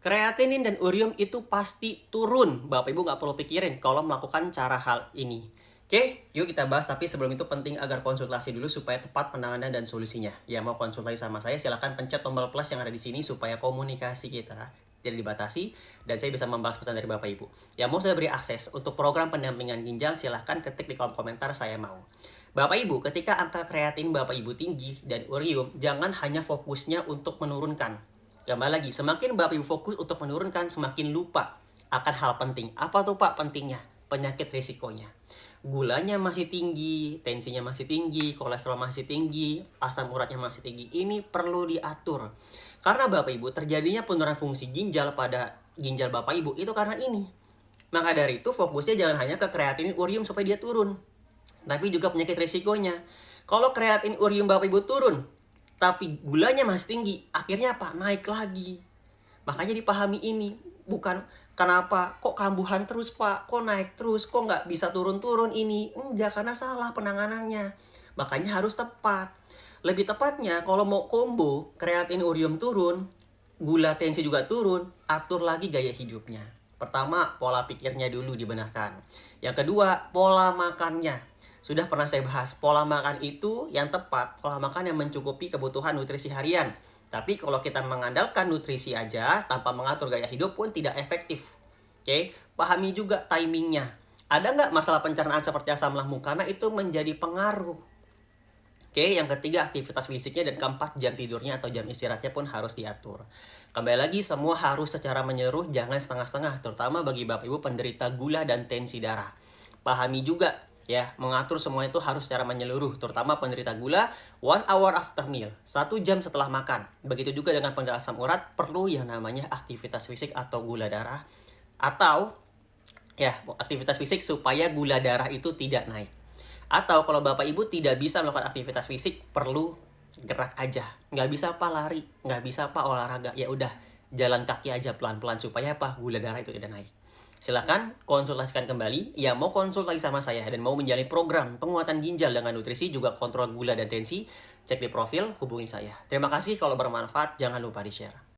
Kreatinin dan urium itu pasti turun. Bapak Ibu nggak perlu pikirin kalau melakukan cara hal ini. Oke, yuk kita bahas. Tapi sebelum itu penting agar konsultasi dulu supaya tepat penanganan dan solusinya. Ya mau konsultasi sama saya silahkan pencet tombol plus yang ada di sini supaya komunikasi kita tidak dibatasi dan saya bisa membahas pesan dari Bapak Ibu. Ya mau saya beri akses untuk program pendampingan ginjal silahkan ketik di kolom komentar saya mau. Bapak Ibu, ketika angka kreatin Bapak Ibu tinggi dan urium, jangan hanya fokusnya untuk menurunkan. Kembali lagi, semakin Bapak Ibu fokus untuk menurunkan, semakin lupa akan hal penting. Apa tuh Pak pentingnya? Penyakit risikonya. Gulanya masih tinggi, tensinya masih tinggi, kolesterol masih tinggi, asam uratnya masih tinggi. Ini perlu diatur. Karena Bapak Ibu, terjadinya penurunan fungsi ginjal pada ginjal Bapak Ibu itu karena ini. Maka dari itu fokusnya jangan hanya ke kreatinin urium supaya dia turun, tapi juga penyakit risikonya. Kalau kreatin urium Bapak Ibu turun, tapi gulanya masih tinggi, akhirnya apa? Naik lagi. Makanya dipahami ini, bukan kenapa kok kambuhan terus Pak, kok naik terus, kok nggak bisa turun-turun ini. Enggak, karena salah penanganannya. Makanya harus tepat. Lebih tepatnya, kalau mau combo, kreatin urium turun, gula tensi juga turun, atur lagi gaya hidupnya. Pertama, pola pikirnya dulu dibenarkan. Yang kedua, pola makannya. Sudah pernah saya bahas, pola makan itu yang tepat, pola makan yang mencukupi kebutuhan nutrisi harian. Tapi kalau kita mengandalkan nutrisi aja tanpa mengatur gaya hidup pun tidak efektif. Oke, pahami juga timingnya. Ada nggak masalah pencernaan seperti asam lambung? Karena itu menjadi pengaruh. Oke, yang ketiga aktivitas fisiknya dan keempat jam tidurnya atau jam istirahatnya pun harus diatur. Kembali lagi semua harus secara menyeluruh, jangan setengah-setengah, terutama bagi Bapak Ibu penderita gula dan tensi darah. Pahami juga ya, mengatur semua itu harus secara menyeluruh, terutama penderita gula 1 hour after meal, 1 jam setelah makan. Begitu juga dengan penderita asam urat, perlu yang namanya aktivitas fisik atau gula darah, atau ya aktivitas fisik supaya gula darah itu tidak naik. Atau kalau Bapak Ibu tidak bisa melakukan aktivitas fisik, perlu gerak aja. Nggak bisa apa lari, nggak bisa apa olahraga. Ya udah, jalan kaki aja pelan-pelan supaya apa? Gula darah itu tidak naik. Silakan konsultasikan kembali. Ya mau konsultasi sama saya dan mau menjalani program penguatan ginjal dengan nutrisi juga kontrol gula dan tensi, cek di profil, hubungi saya. Terima kasih, kalau bermanfaat jangan lupa di-share.